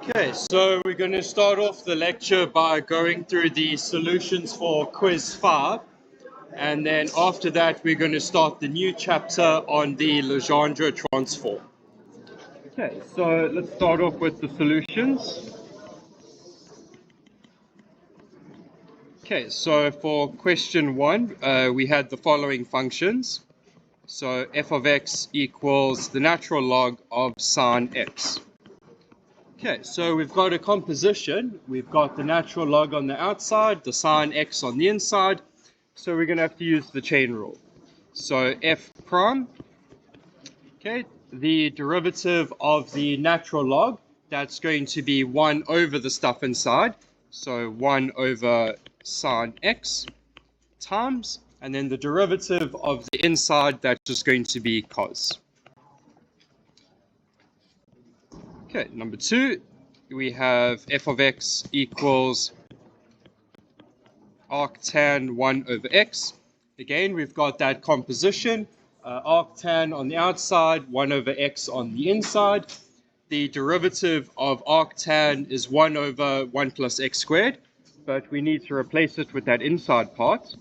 Okay, so we're going to start off the lecture by going through the solutions for quiz 5, and then after that we're going to start the new chapter on the Legendre transform. Okay, so let's start off with the solutions. Okay, so for question 1, we had the following functions. So f of x equals the natural log of sine x. Okay, so we've got a composition. We've got the natural log on the outside, the sine x on the inside. So we're going to have to use the chain rule. So f prime, okay, the derivative of the natural log, that's going to be 1 over the stuff inside. So 1 over sine x times, and then the derivative of the inside, that's just going to be cos. Okay, number 2, we have f of x equals arctan 1 over x. Again, we've got that composition, arctan on the outside, 1 over x on the inside. The derivative of arctan is 1 over 1 plus x squared, but we need to replace it with that inside part.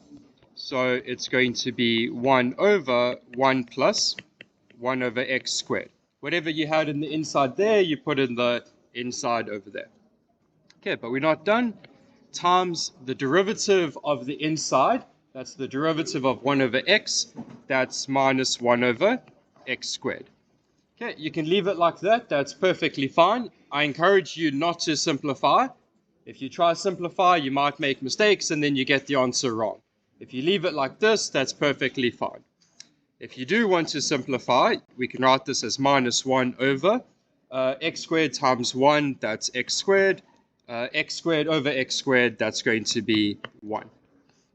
So it's going to be 1 over 1 plus 1 over x squared. Whatever you had in the inside there, you put in the inside over there. Okay, but we're not done. Times the derivative of the inside, that's the derivative of 1 over x, that's minus 1 over x squared. Okay, you can leave it like that, that's perfectly fine. I encourage you not to simplify. If you try to simplify, you might make mistakes and then you get the answer wrong. If you leave it like this, that's perfectly fine. If you do want to simplify, we can write this as minus 1 over x squared times 1, that's x squared. X squared over x squared, that's going to be 1.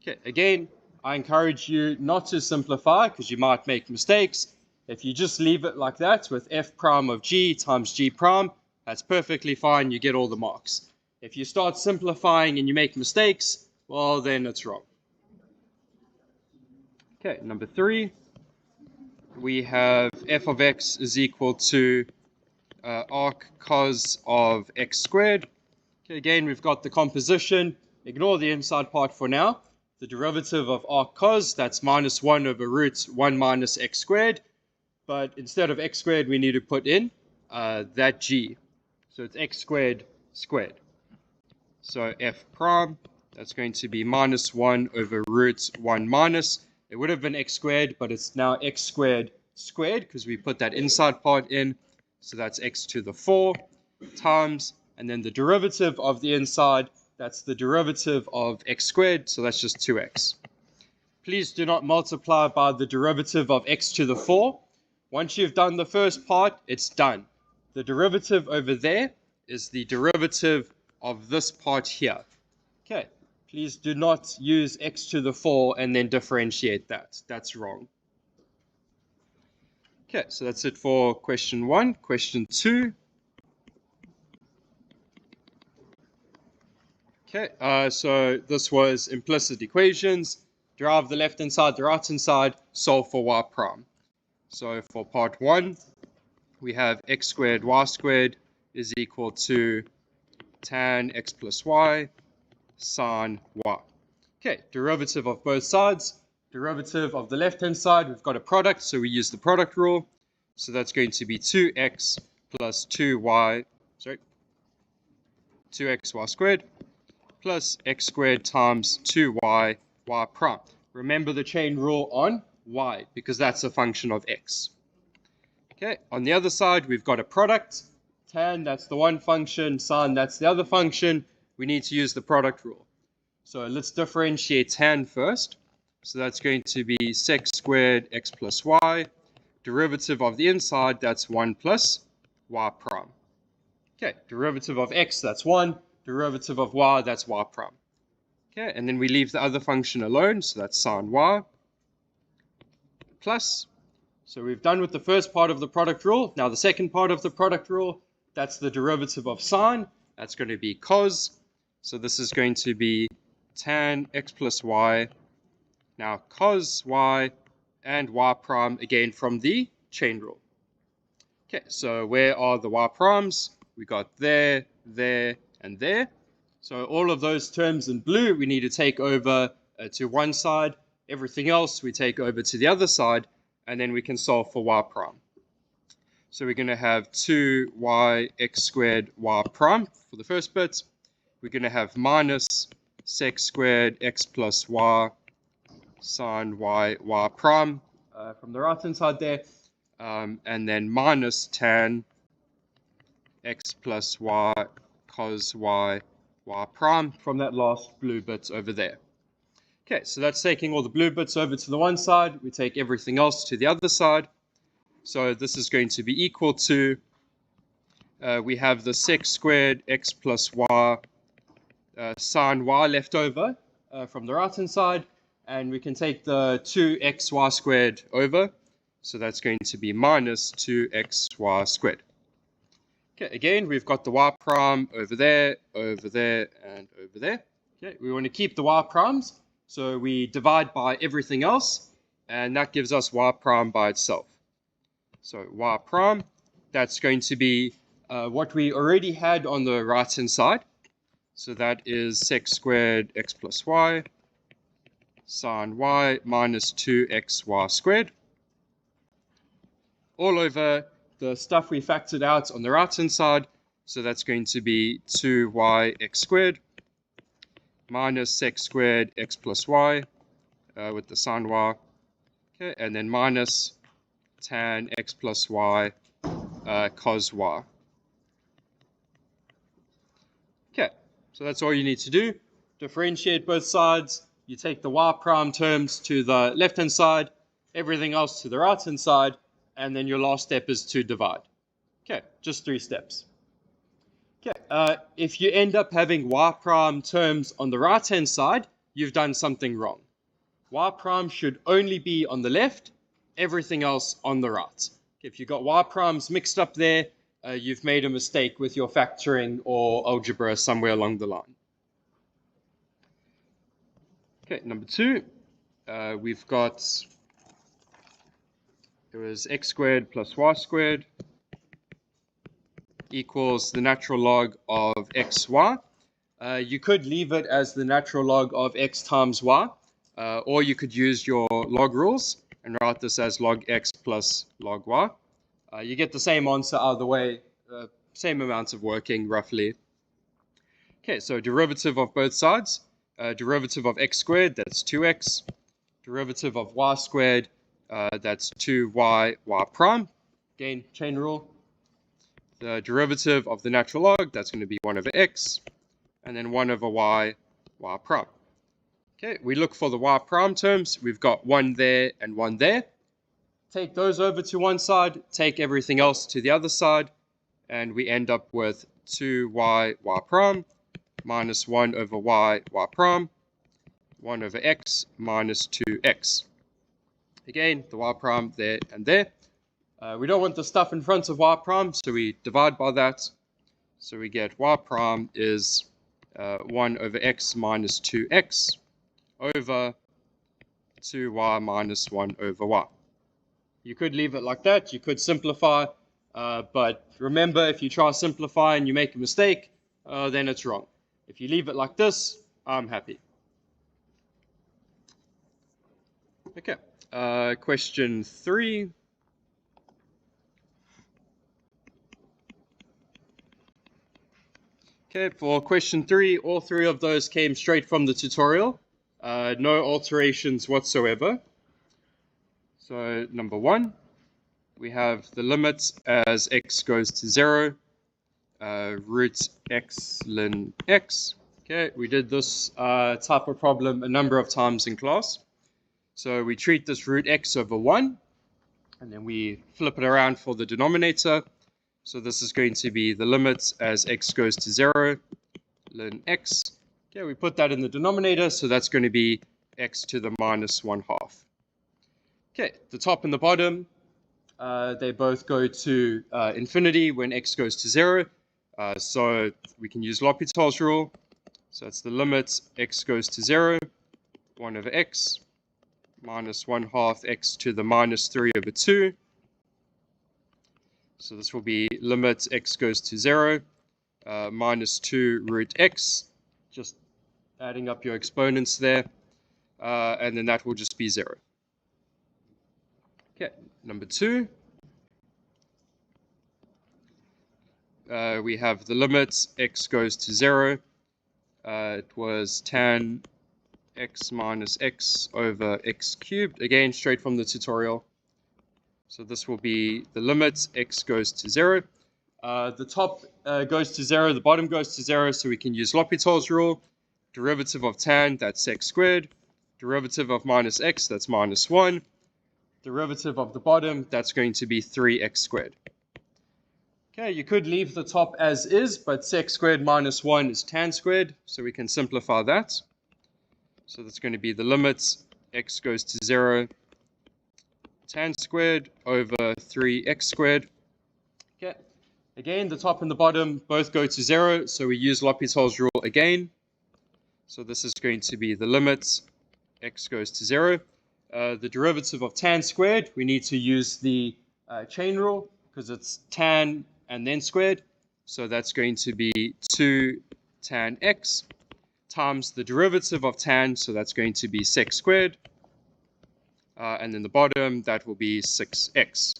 Okay, again, I encourage you not to simplify because you might make mistakes. If you just leave it like that with f prime of g times g prime, that's perfectly fine, you get all the marks. If you start simplifying and you make mistakes, well, then it's wrong. Okay, number 3. We have f of x is equal to arc cos of x squared. Okay, again, we've got the composition. Ignore the inside part for now. The derivative of arc cos, that's minus 1 over root 1 minus x squared. But instead of x squared, we need to put in that g. So it's x squared squared. So f prime, that's going to be minus 1 over root 1 minus. It would have been x squared, but it's now x squared squared because we put that inside part in. So that's x to the 4 times, and then the derivative of the inside, that's the derivative of x squared, so that's just 2x. Please do not multiply by the derivative of x to the 4. Once you've done the first part, it's done. The derivative over there is the derivative of this part here. Okay. Please do not use x to the 4 and then differentiate that. That's wrong. Okay, so that's it for question 1. Question 2. Okay, so this was implicit equations. Derive the left-hand side, the right-hand side, solve for y prime. So for part 1, we have x squared y squared is equal to tan x plus y sine y. Okay, derivative of both sides. Derivative of the left-hand side, we've got a product, so we use the product rule. So that's going to be 2x plus 2y squared plus x squared times 2y y prime. Remember the chain rule on y because that's a function of x. Okay, on the other side, we've got a product. Tan, that's the one function. Sine, that's the other function. We need to use the product rule. So let's differentiate tan first. So that's going to be sec squared x plus y. Derivative of the inside, that's 1 plus y prime. Okay, derivative of x, that's 1. Derivative of y, that's y prime. Okay, and then we leave the other function alone, so that's sine y. Plus, so we've done with the first part of the product rule. Now the second part of the product rule, that's the derivative of sine. That's going to be cos. So this is going to be tan x plus y. Now cos y and y prime again from the chain rule. Okay, so where are the y primes? we got there, there, and there. So all of those terms in blue we need to take over to one side. Everything else we take over to the other side, and then we can solve for y prime. So we're going to have 2y x squared y prime for the first bit. We're going to have minus sec squared x plus y sine y prime from the right hand side there. And then minus tan x plus y cos y prime from that last blue bit over there. Okay, so that's taking all the blue bits over to the one side. We take everything else to the other side. So this is going to be equal to, we have the sec squared x plus y sine y left over from the right hand side. And we can take the 2xy squared over. So that's going to be minus 2xy squared. Okay, again, we've got the y prime over there, and over there. Okay, we want to keep the y primes. So we divide by everything else, and that gives us y prime by itself. So y prime, that's going to be what we already had on the right-hand side. So that is sec squared x plus y sine y minus 2xy squared. All over the stuff we factored out on the right-hand side. So that's going to be 2y x squared minus sec squared x plus y with the sine y, okay, and then minus tan x plus y cos y. Okay, so that's all you need to do. Differentiate both sides. You take the y prime terms to the left-hand side, everything else to the right-hand side, and then your last step is to divide. Okay, just 3 steps. Okay, if you end up having y prime terms on the right-hand side, you've done something wrong. Y prime should only be on the left, everything else on the right. Okay, if you've got y primes mixed up there, you've made a mistake with your factoring or algebra somewhere along the line. Okay, number 2, we've got, it was x squared plus y squared equals the natural log of xy. You could leave it as the natural log of x times y, or you could use your log rules and write this as log x plus log y. You get the same answer either way, same amounts of working roughly. Okay, so derivative of both sides. Derivative of x squared, that's 2x. Derivative of y squared, that's 2y prime. Again, chain rule. The derivative of the natural log, that's going to be 1 over x, and then 1 over y prime. Okay, we look for the y prime terms. We've got 1 there and 1 there. Take those over to one side, take everything else to the other side, and we end up with 2y prime minus 1 over y prime, 1 over x minus 2x. Again, the y prime there and there. We don't want the stuff in front of y prime, so we divide by that. So we get y prime is 1 over x minus 2x over 2y minus 1 over y. You could leave it like that. You could simplify, but remember, if you try to simplify and you make a mistake, then it's wrong. If you leave it like this, I'm happy. Okay, question 3. Okay, for question 3, all 3 of those came straight from the tutorial. No alterations whatsoever. So number 1, we have the limit as x goes to 0, root x ln x. Okay, we did this type of problem a number of times in class. So we treat this root x over 1, and then we flip it around for the denominator. So this is going to be the limit as x goes to 0, ln x. Okay, we put that in the denominator, so that's going to be x to the minus 1/2. Okay, the top and the bottom, they both go to infinity when x goes to 0. So we can use L'Hopital's rule. So it's the limit x goes to 0, 1 over x, minus 1/2 x to the minus 3 over 2. So this will be limit x goes to 0, minus 2 root x, just adding up your exponents there, and then that will just be 0. Okay, number 2. We have the limit x goes to 0. It was tan x minus x over x cubed, again straight from the tutorial. So this will be the limit x goes to 0. The top goes to 0, the bottom goes to 0, so we can use L'Hopital's rule. Derivative of tan, that's x squared. Derivative of minus x, that's minus 1. Derivative of the bottom, that's going to be 3x squared. Okay, you could leave the top as is, but sec squared minus 1 is tan squared, so we can simplify that. So that's going to be the limit x goes to 0, tan squared over 3x squared. Okay, again, the top and the bottom both go to 0, so we use L'Hopital's rule again. So this is going to be the limit x goes to 0. The derivative of tan squared, we need to use the chain rule, because it's tan and then squared. So that's going to be 2 tan x times the derivative of tan, so that's going to be sec squared. And then the bottom, that will be 6x.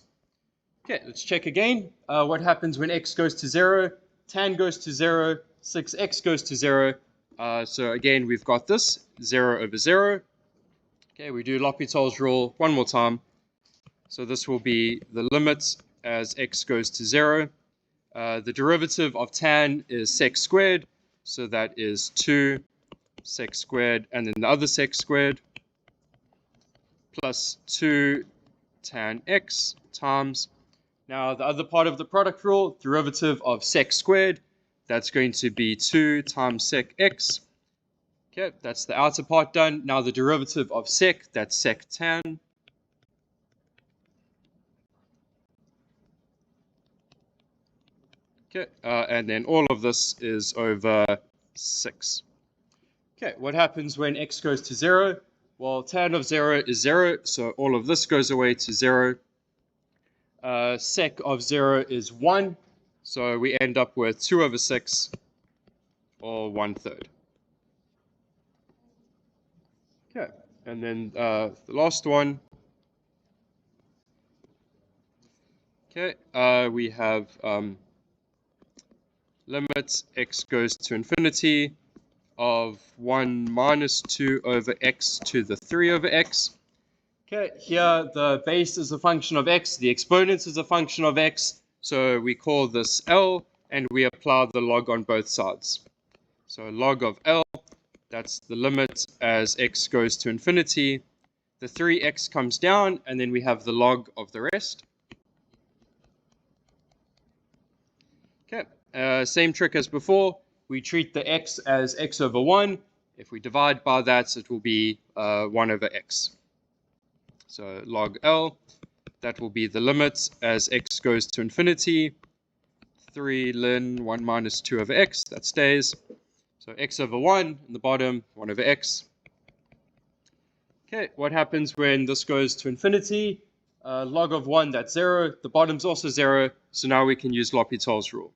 Okay, let's check again. What happens when x goes to 0? Tan goes to 0, 6x goes to 0. So again, we've got this, 0 over 0. Okay, we do L'Hopital's rule one more time. So this will be the limit as x goes to 0. The derivative of tan is sec squared, so that is 2 sec squared, and then the other sec squared, plus 2 tan x times. Now the other part of the product rule, derivative of sec squared, that's going to be 2 times sec x. Okay, that's the outer part done. Now the derivative of sec, that's sec tan. Okay, and then all of this is over 6. Okay, what happens when x goes to 0? Well, tan of 0 is 0, so all of this goes away to 0. Sec of 0 is 1, so we end up with 2 over 6, or 1/3. Okay, and then the last one. Okay, we have limit x goes to infinity of 1 minus 2 over x to the 3 over x. Okay, here the base is a function of x, the exponent is a function of x, so we call this L, and we apply the log on both sides. So log of L, that's the limit as x goes to infinity. The 3x comes down, and then we have the log of the rest. Okay, same trick as before. We treat the x as x over 1. If we divide by that, it will be 1 over x. So log L, that will be the limit as x goes to infinity. 3 ln 1 minus 2 over x, that stays. So x over 1 in the bottom, 1 over x. Okay, what happens when this goes to infinity? Log of 1, that's 0. The bottom's also 0, so now we can use L'Hopital's rule.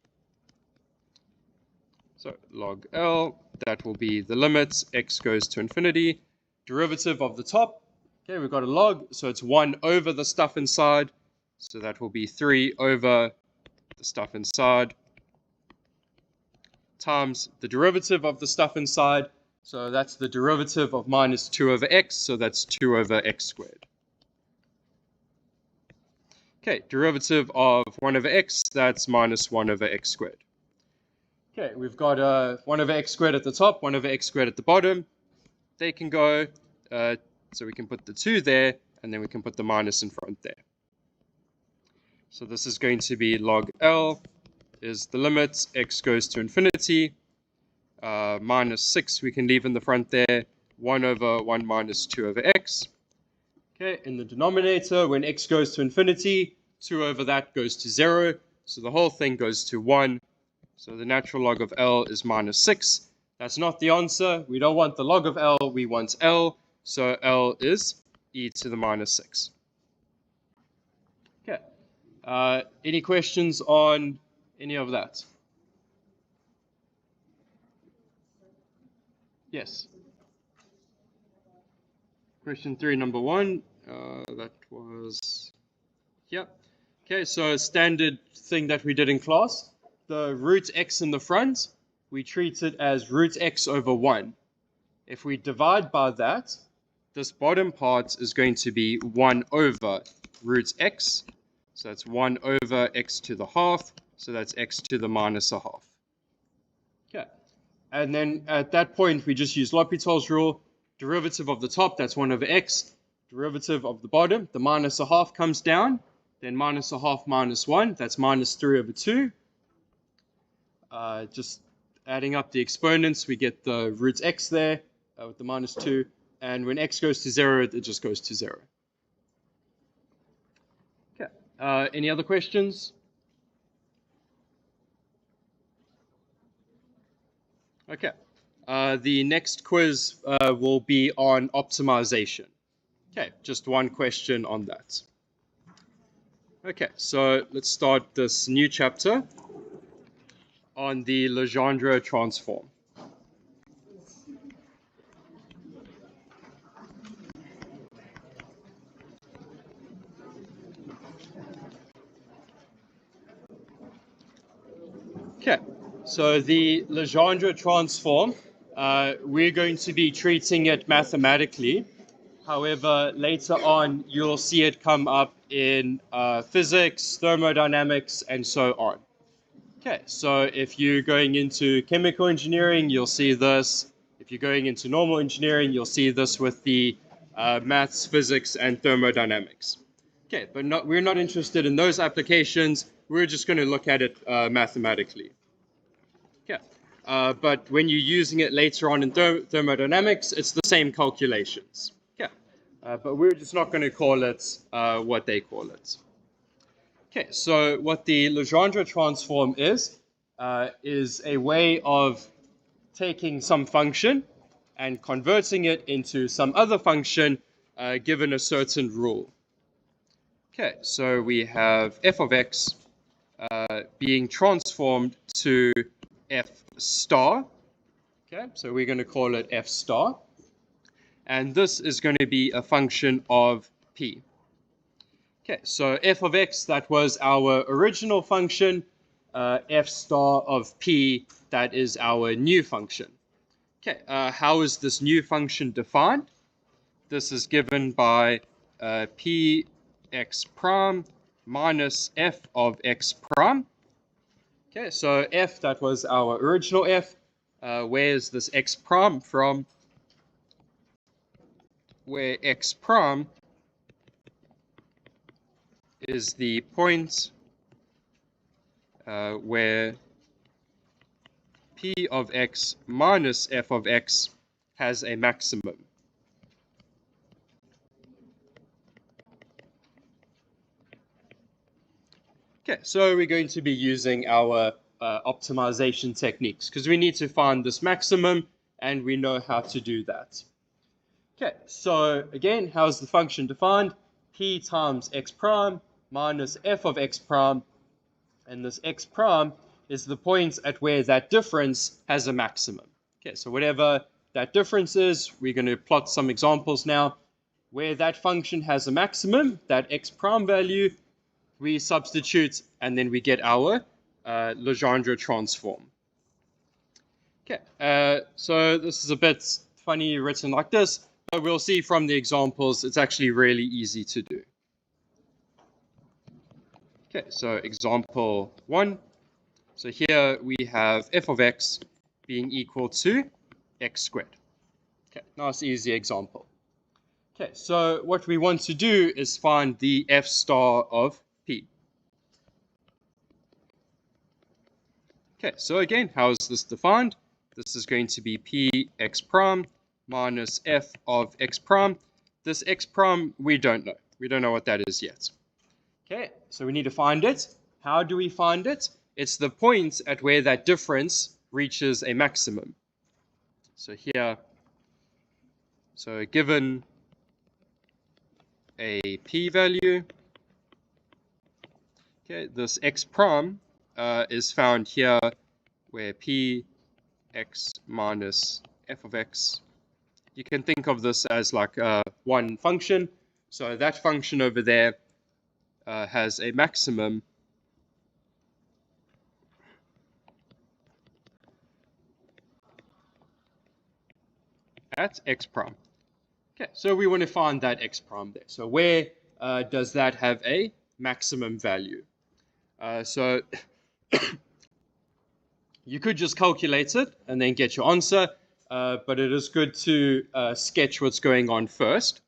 So log L, that will be the limit, x goes to infinity. Derivative of the top, okay, we've got a log, so it's 1 over the stuff inside. So that will be 3 over the stuff inside times the derivative of the stuff inside. So that's the derivative of minus 2 over x, so that's 2 over x squared. Okay, derivative of 1 over x, that's minus 1 over x squared. Okay, we've got 1 over x squared at the top, 1 over x squared at the bottom. They can go, so we can put the 2 there, and then we can put the minus in front there. So this is going to be log L is the limit, x goes to infinity. Minus 6 we can leave in the front there, 1 over 1 minus 2 over x. Okay, in the denominator, when x goes to infinity, 2 over that goes to 0, so the whole thing goes to 1. So the natural log of L is minus 6. That's not the answer. We don't want the log of L, we want L. So L is e to the minus 6. Okay, Any questions on any of that? Yes. Question 3, number 1. That was, yeah. Okay, so a standard thing that we did in class, the root x in the front, we treat it as root x over 1. If we divide by that, this bottom part is going to be 1 over root x. So that's 1 over x to the half. So that's x to the minus a half. Okay. And then at that point, we just use L'Hopital's rule. Derivative of the top, that's 1 over x. Derivative of the bottom, the minus a half comes down. Then minus a half minus 1, that's minus 3 over 2. Just adding up the exponents, we get the root x there with the minus 2. And when x goes to 0, it just goes to 0. Okay. Any other questions? Okay. The next quiz will be on optimization. Okay, just one question on that. Okay, so let's start this new chapter on the Legendre transform. Okay, so the Legendre transform, we're going to be treating it mathematically. However, later on, you'll see it come up in physics, thermodynamics, and so on. Okay, so if you're going into chemical engineering, you'll see this. If you're going into normal engineering, you'll see this with the maths, physics, and thermodynamics. Okay, but we're not interested in those applications. We're just going to look at it mathematically. Okay, but when you're using it later on in thermodynamics, it's the same calculations. Okay, but we're just not going to call it what they call it. Okay, so what the Legendre transform is a way of taking some function and converting it into some other function given a certain rule. Okay, so we have f of x being transformed to f star. Okay, so we're going to call it f star. And this is going to be a function of p. Okay, so f of x, that was our original function. F star of p, that is our new function. Okay, how is this new function defined? This is given by p x prime minus f of x prime. Okay, so f, that was our original f. Where is this x prime from? Where x prime is the point where p of x minus f of x has a maximum. Okay, so we're going to be using our optimization techniques because we need to find this maximum and we know how to do that. Okay, so again, how's the function defined? P times x prime minus f of x prime, and this x prime is the point at where that difference has a maximum. Okay, so whatever that difference is, we're going to plot some examples now. Where that function has a maximum, that x prime value, we substitute, and then we get our Legendre transform. Okay, so this is a bit funny written like this, but we'll see from the examples, it's actually really easy to do. Okay, so example 1. So here we have f of x being equal to x squared. Okay, nice easy example. Okay, so what we want to do is find the f star of p. Okay, so again, how is this defined? This is going to be p x prime minus f of x prime. This x prime, we don't know. We don't know what that is yet. Okay, so we need to find it. How do we find it? It's the point at where that difference reaches a maximum. So here, so given a p value, Okay, this x prime is found here where p x minus f of x. You can think of this as like one function. So that function over there has a maximum at x prime. Okay, so we want to find that x prime there. So where does that have a maximum value? So you could just calculate it and then get your answer, but it is good to sketch what's going on first.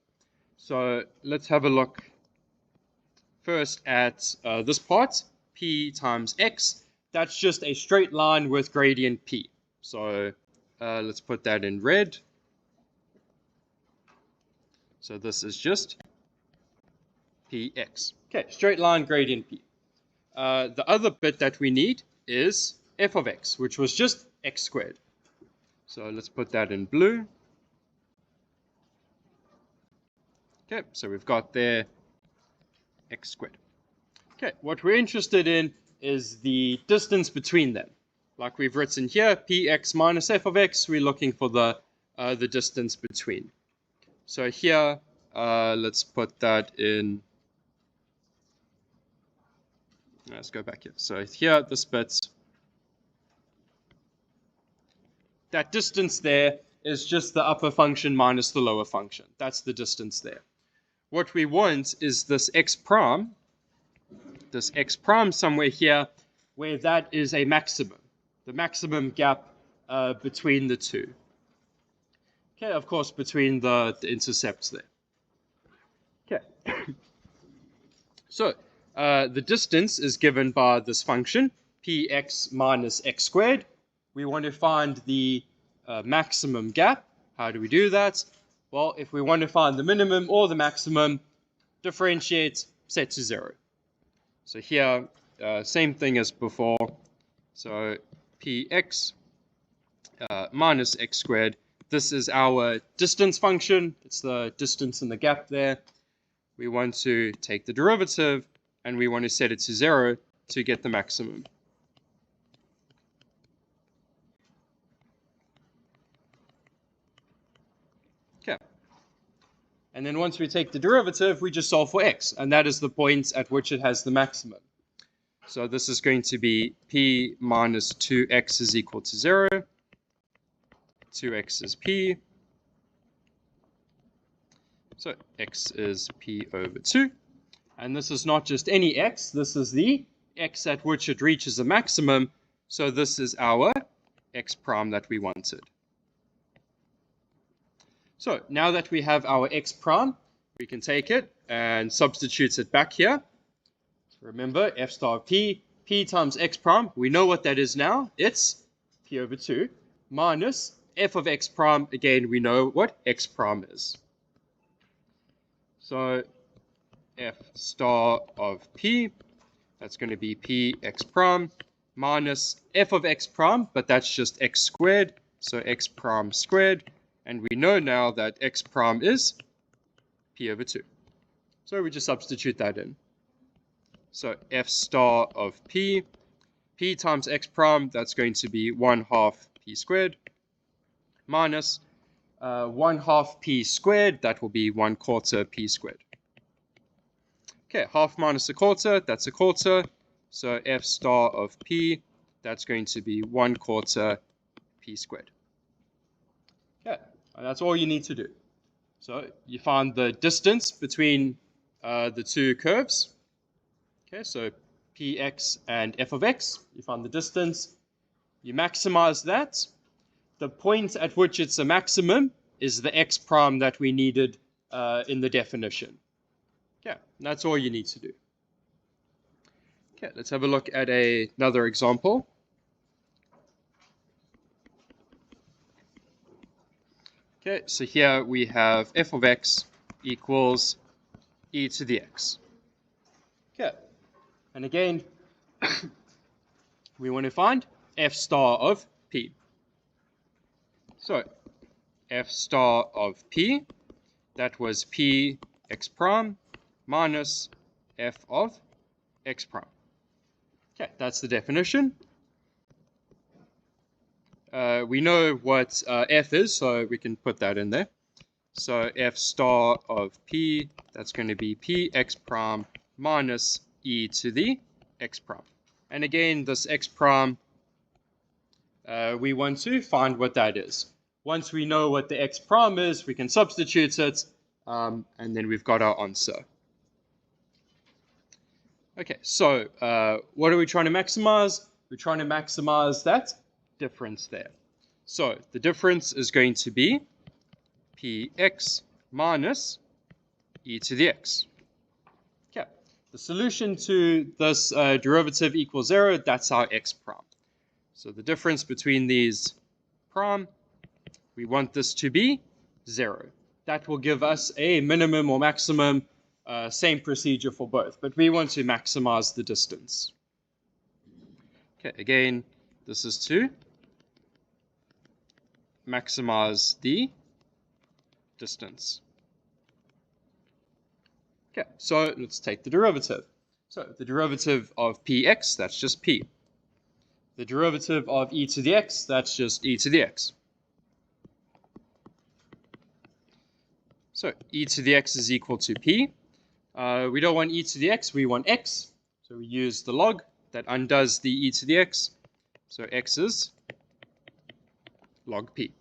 So let's have a look first at this part, p times x. That's just a straight line with gradient p. So let's put that in red. So this is just px. Okay, straight line gradient p. The other bit that we need is f of x, which was just x squared. So let's put that in blue. Okay, so we've got there x squared. Okay, what we're interested in is the distance between them. Like we've written here, px minus f of x, we're looking for the distance between. So here, let's put that in. Let's go back here. So here, this bit, that distance there is just the upper function minus the lower function. That's the distance there. What we want is this x prime somewhere here, where that is a maximum, the maximum gap between the two. Okay, of course, between the intercepts there. Okay. So the distance is given by this function, px minus x squared. We want to find the maximum gap. How do we do that? Well, if we want to find the minimum or the maximum, differentiate, set to 0. So here, same thing as before. So px minus x squared. This is our distance function. It's the distance in the gap there. We want to take the derivative, and we want to set it to 0 to get the maximum. Okay. And then once we take the derivative, we just solve for x, and that is the point at which it has the maximum. So this is going to be p minus 2x is equal to 0. 2x is p. So x is p over 2. And this is not just any x, this is the x at which it reaches a maximum. So this is our x prime that we wanted. So now that we have our x prime, we can take it and substitute it back here. So remember, f star of p times x prime, we know what that is now. It's p over 2 minus f of x prime. Again, we know what x prime is. So f star of p, that's going to be p x prime minus f of x prime, but that's just x squared, so x prime squared. And we know now that x prime is p over 2. So we just substitute that in. So f star of p times x prime, that's going to be 1/2 p squared, minus 1/2 p squared, that will be 1/4 p squared. Okay, half minus a quarter, that's a quarter. So f star of p, that's going to be 1/4 p squared. Okay, and that's all you need to do. So you find the distance between the two curves. Okay, so px and f of x, you find the distance. You maximize that. The point at which it's a maximum is the x prime that we needed in the definition. Okay, and that's all you need to do. Okay, let's have a look at another example. Okay, so here we have f of x equals e to the x. Okay, and again, we want to find f star of p. So, f star of p, that was p x prime minus f of x prime. Okay, that's the definition. We know what f is, so we can put that in there. So f star of p, that's going to be p x prime minus e to the x prime. And again, this x prime, we want to find what that is. Once we know what the x prime is, we can substitute it, and then we've got our answer. Okay, so what are we trying to maximize? We're trying to maximize that difference there. So the difference is going to be px minus e to the x. Okay, the solution to this derivative equals 0, that's our x prime. So the difference between these prime, we want this to be 0. That will give us a minimum or maximum, same procedure for both, but we want to maximize the distance. Okay, again, this is to maximize the distance. Okay, so let's take the derivative. So the derivative of px, that's just p. The derivative of e to the x, that's just e to the x. So e to the x is equal to p. We don't want e to the x, we want x. So we use the log that undoes the e to the x. So x is log p.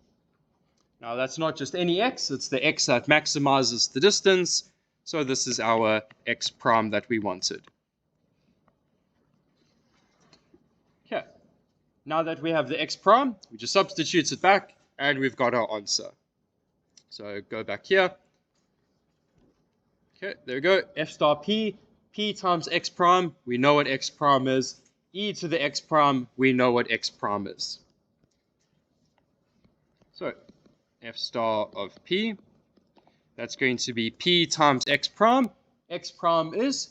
Now that's not just any x, it's the x that maximizes the distance. So this is our x prime that we wanted. Okay, now that we have the x prime, we just substitute it back and we've got our answer. So go back here. Okay, there we go, f star p, p times x prime, we know what x prime is. E to the x prime, we know what x prime is. So f star of p, that's going to be p times x prime. X prime is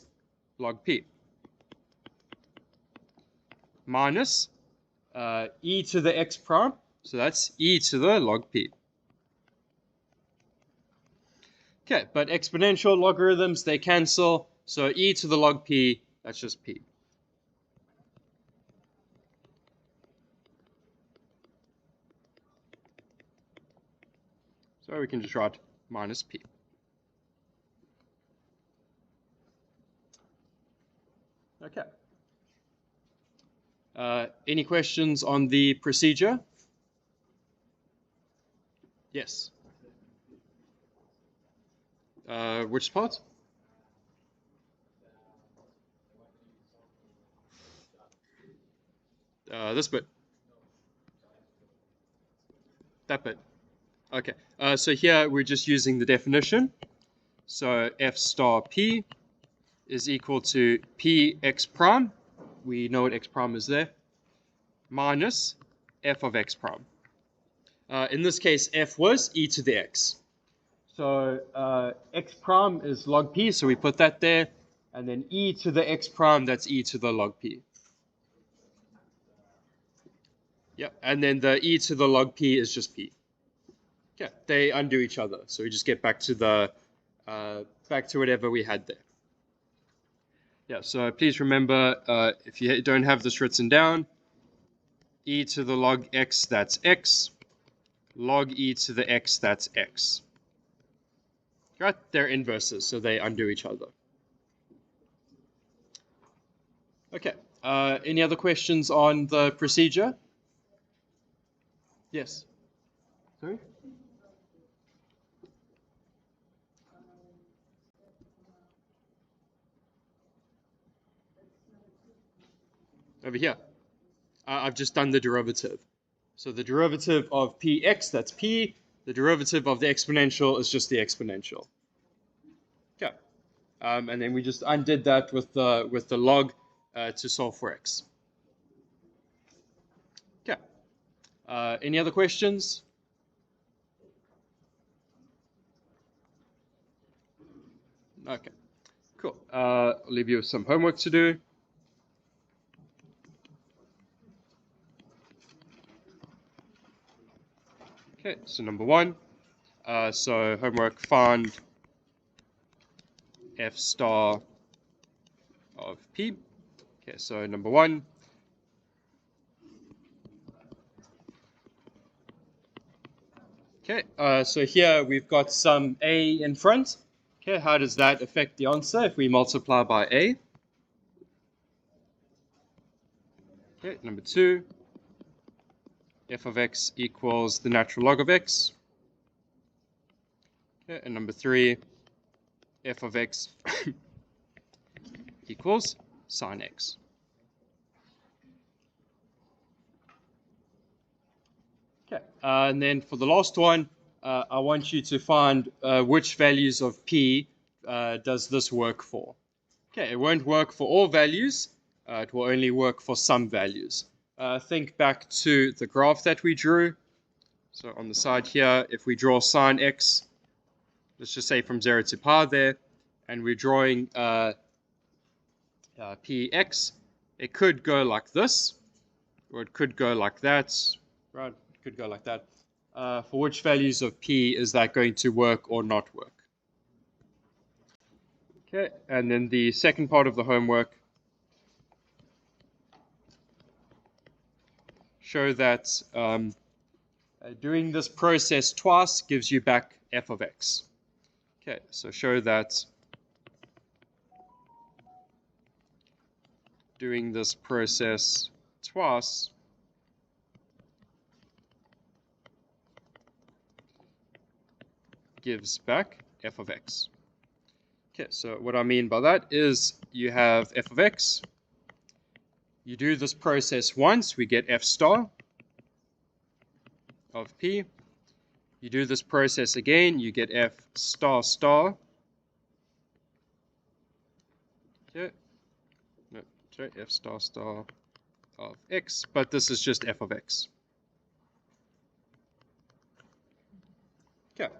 log p. Minus e to the x prime, so that's e to the log p. Okay, but exponential logarithms, they cancel, so e to the log p, that's just p. So we can just write minus p. Okay. Any questions on the procedure? Yes. Which part? This bit. That bit. Okay. So here we're just using the definition. So f star p is equal to p x prime. We know what x prime is there. Minus f of x prime. In this case, f was e to the x. So x prime is log p, so we put that there. And then e to the x prime, that's e to the log p. Yep, and then the e to the log p is just p. Okay, they undo each other, so we just get back to the back to whatever we had there. Yeah, so please remember, if you don't have this written down, e to the log x, that's x. Log e to the x, that's x. Right, they're inverses, so they undo each other. Okay, any other questions on the procedure? Yes. Sorry? Over here. I've just done the derivative. So the derivative of px, that's p. The derivative of the exponential is just the exponential. Okay. And then we just undid that with the log to solve for x. Okay. Any other questions? Okay. Cool. I'll leave you with some homework to do. Okay, so number 1, so homework, find f star of p. Okay, so number 1. Okay, so here we've got some A in front. Okay, how does that affect the answer if we multiply by A? Okay, number 2. F of x equals the natural log of x. Okay, and number 3. F of x equals sine x. Okay, and then for the last one, I want you to find which values of p does this work for. Okay, it won't work for all values. It will only work for some values. Think back to the graph that we drew. So on the side here, if we draw sine x, let's just say from 0 to pi there, and we're drawing px, it could go like this, or it could go like that, right? It could go like that. For which values of p is that going to work or not work? Okay, and then the second part of the homework, show that doing this process twice gives you back f of x. Okay, so show that doing this process twice gives back f of x. Okay, so what I mean by that is you have f of x. You do this process once, we get f star of p. You do this process again, you get f star star. Okay, no, sorry, f star star of x, but this is just f of x. Okay.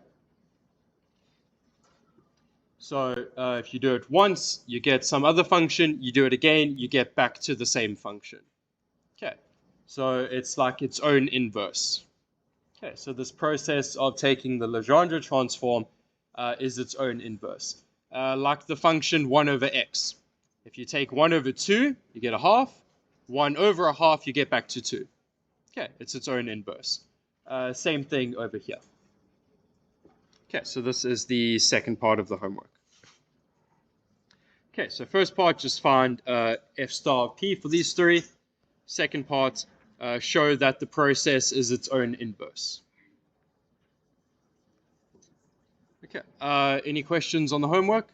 So if you do it once, you get some other function. You do it again, you get back to the same function. Okay, so it's like its own inverse. Okay, so this process of taking the Legendre transform is its own inverse. Like the function 1 over x. If you take 1 over 2, you get a half. 1 over a half, you get back to 2. Okay, it's its own inverse. Same thing over here. Okay, so this is the second part of the homework. Okay, so first part, just find f star of p for these three. Second part, show that the process is its own inverse. Okay, any questions on the homework?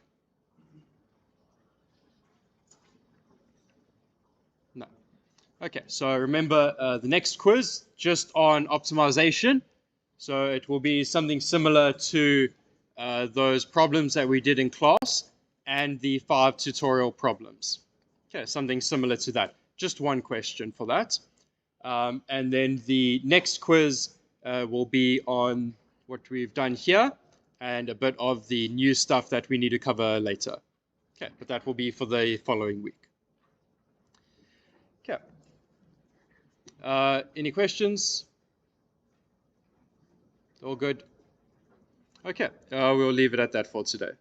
No. Okay, so remember the next quiz, just on optimization. So it will be something similar to those problems that we did in class and the 5 tutorial problems. Okay, something similar to that. Just one question for that. And then the next quiz will be on what we've done here and a bit of the new stuff that we need to cover later. Okay, but that will be for the following week. Okay. Any questions? All good? Okay, we'll leave it at that for today.